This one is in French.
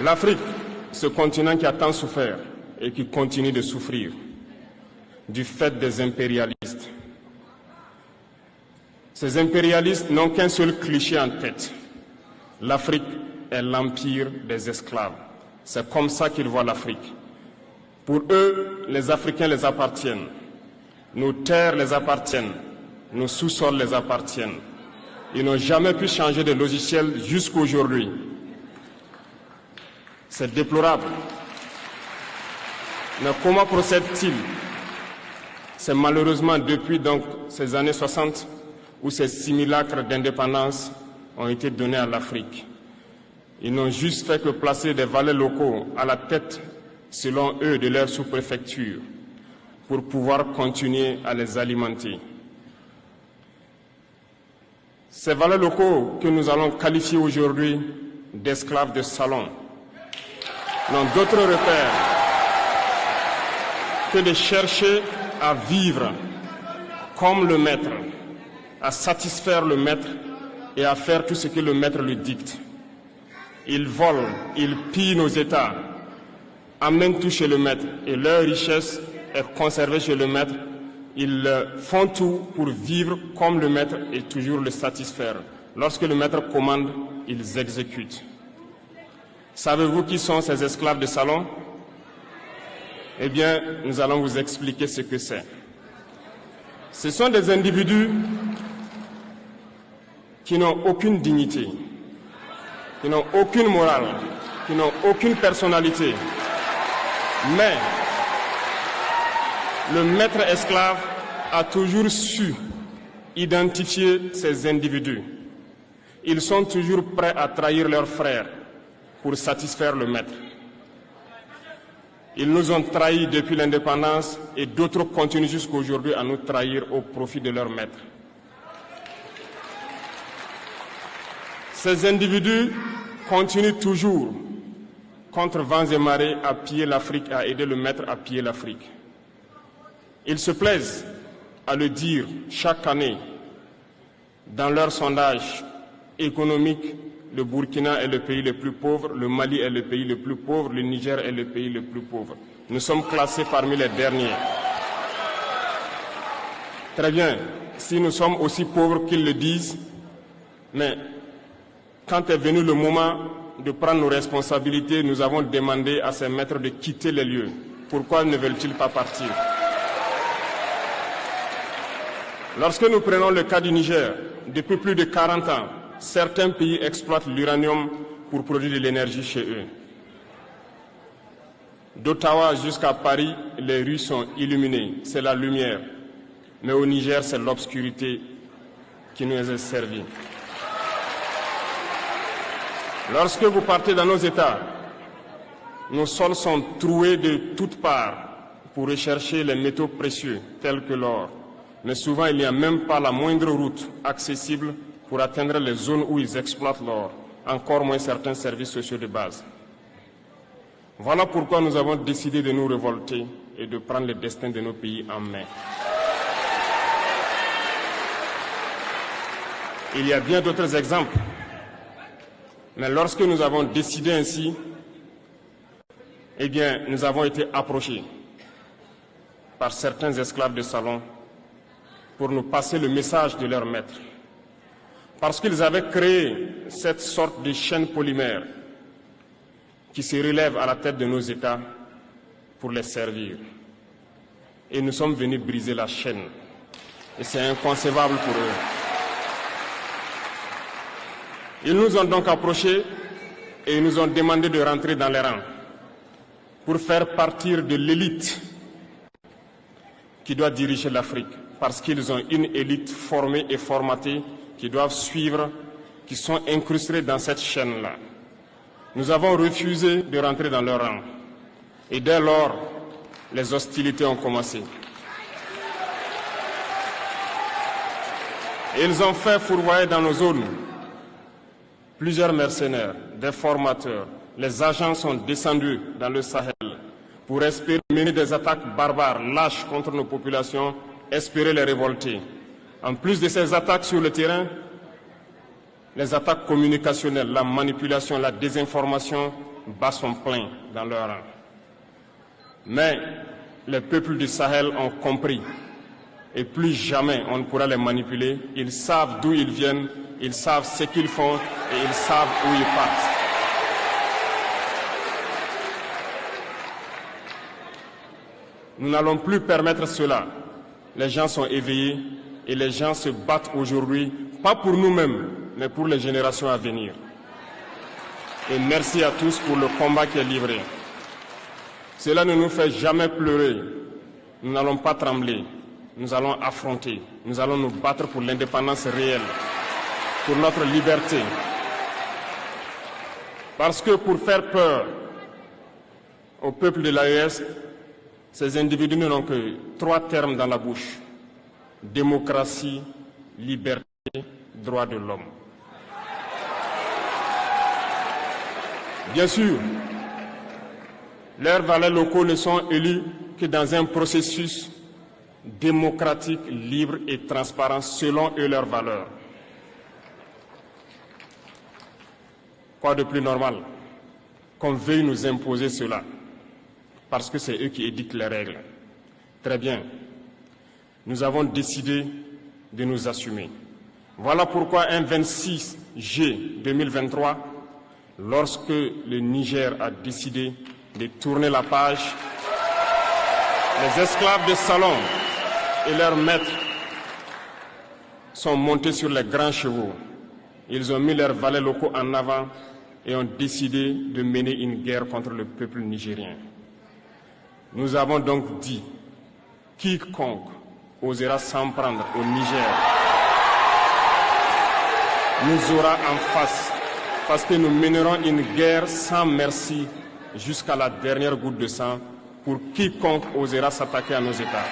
L'Afrique, ce continent qui a tant souffert et qui continue de souffrir du fait des impérialistes. Ces impérialistes n'ont qu'un seul cliché en tête. L'Afrique est l'empire des esclaves. C'est comme ça qu'ils voient l'Afrique. Pour eux, les Africains les appartiennent. Nos terres les appartiennent. Nos sous-sols les appartiennent. Ils n'ont jamais pu changer de logiciel jusqu'à aujourd'hui. C'est déplorable. Mais comment procèdent-ils? C'est malheureusement depuis donc ces années 60 où ces simulacres d'indépendance ont été donnés à l'Afrique. Ils n'ont juste fait que placer des valets locaux à la tête, selon eux, de leur sous-préfecture pour pouvoir continuer à les alimenter. Ces valets locaux que nous allons qualifier aujourd'hui d'esclaves de salon n'ont d'autre repère que de chercher à vivre comme le maître, à satisfaire le maître et à faire tout ce que le maître lui dicte. Ils volent, ils pillent nos États, amènent tout chez le maître et leur richesse est conservée chez le maître. Ils font tout pour vivre comme le maître et toujours le satisfaire. Lorsque le maître commande, ils exécutent. Savez-vous qui sont ces esclaves de salon? Eh bien, nous allons vous expliquer ce que c'est. Ce sont des individus qui n'ont aucune dignité, qui n'ont aucune morale, qui n'ont aucune personnalité. Mais le maître esclave a toujours su identifier ces individus. Ils sont toujours prêts à trahir leurs frères pour satisfaire le maître. Ils nous ont trahis depuis l'indépendance et d'autres continuent jusqu'à aujourd'hui à nous trahir au profit de leur maître. Ces individus continuent toujours, contre vents et marées, à piller l'Afrique, à aider le maître à piller l'Afrique. Ils se plaisent à le dire chaque année dans leurs sondages économiques. Le Burkina est le pays le plus pauvre, le Mali est le pays le plus pauvre, le Niger est le pays le plus pauvre. Nous sommes classés parmi les derniers. Très bien, si nous sommes aussi pauvres qu'ils le disent, mais quand est venu le moment de prendre nos responsabilités, nous avons demandé à ces maîtres de quitter les lieux. Pourquoi ne veulent-ils pas partir? Lorsque nous prenons le cas du Niger, depuis plus de 40 ans, certains pays exploitent l'uranium pour produire de l'énergie chez eux. D'Ottawa jusqu'à Paris, les rues sont illuminées, c'est la lumière. Mais au Niger, c'est l'obscurité qui nous est servie. Lorsque vous partez dans nos États, nos sols sont troués de toutes parts pour rechercher les métaux précieux tels que l'or. Mais souvent, il n'y a même pas la moindre route accessible pour atteindre les zones où ils exploitent l'or, encore moins certains services sociaux de base. Voilà pourquoi nous avons décidé de nous révolter et de prendre le destin de nos pays en main. Il y a bien d'autres exemples, mais lorsque nous avons décidé ainsi, eh bien, nous avons été approchés par certains esclaves de salon pour nous passer le message de leur maître. Parce qu'ils avaient créé cette sorte de chaîne polymère qui se relève à la tête de nos États pour les servir. Et nous sommes venus briser la chaîne. Et c'est inconcevable pour eux. Ils nous ont donc approchés et ils nous ont demandé de rentrer dans les rangs pour faire partir de l'élite qui doit diriger l'Afrique. Parce qu'ils ont une élite formée et formatée qui doivent suivre, qui sont incrustés dans cette chaîne-là. Nous avons refusé de rentrer dans leur rang. Et dès lors, les hostilités ont commencé. Ils ont fait fourvoyer dans nos zones plusieurs mercenaires, des formateurs. Les agents sont descendus dans le Sahel pour espérer mener des attaques barbares, lâches contre nos populations, espérer les révolter. En plus de ces attaques sur le terrain, les attaques communicationnelles, la manipulation, la désinformation bat son plein dans leur rang. Mais les peuples du Sahel ont compris et plus jamais on ne pourra les manipuler. Ils savent d'où ils viennent, ils savent ce qu'ils font et ils savent où ils partent. Nous n'allons plus permettre cela. Les gens sont éveillés et les gens se battent aujourd'hui, pas pour nous-mêmes, mais pour les générations à venir. Et merci à tous pour le combat qui est livré. Cela ne nous fait jamais pleurer. Nous n'allons pas trembler. Nous allons affronter. Nous allons nous battre pour l'indépendance réelle, pour notre liberté. Parce que pour faire peur au peuple de l'AES, ces individus n'ont que 3 termes dans la bouche: démocratie, liberté, droits de l'homme. Bien sûr, leurs valets locaux ne sont élus que dans un processus démocratique, libre et transparent selon eux leurs valeurs. Quoi de plus normal qu'on veuille nous imposer cela, parce que c'est eux qui édictent les règles. Très bien, nous avons décidé de nous assumer. Voilà pourquoi un 26 juillet 2023, lorsque le Niger a décidé de tourner la page, les esclaves de salon et leurs maîtres sont montés sur les grands chevaux. Ils ont mis leurs valets locaux en avant et ont décidé de mener une guerre contre le peuple nigérien. Nous avons donc dit, quiconque osera s'en prendre au Niger nous aura en face, parce que nous mènerons une guerre sans merci jusqu'à la dernière goutte de sang pour quiconque osera s'attaquer à nos États.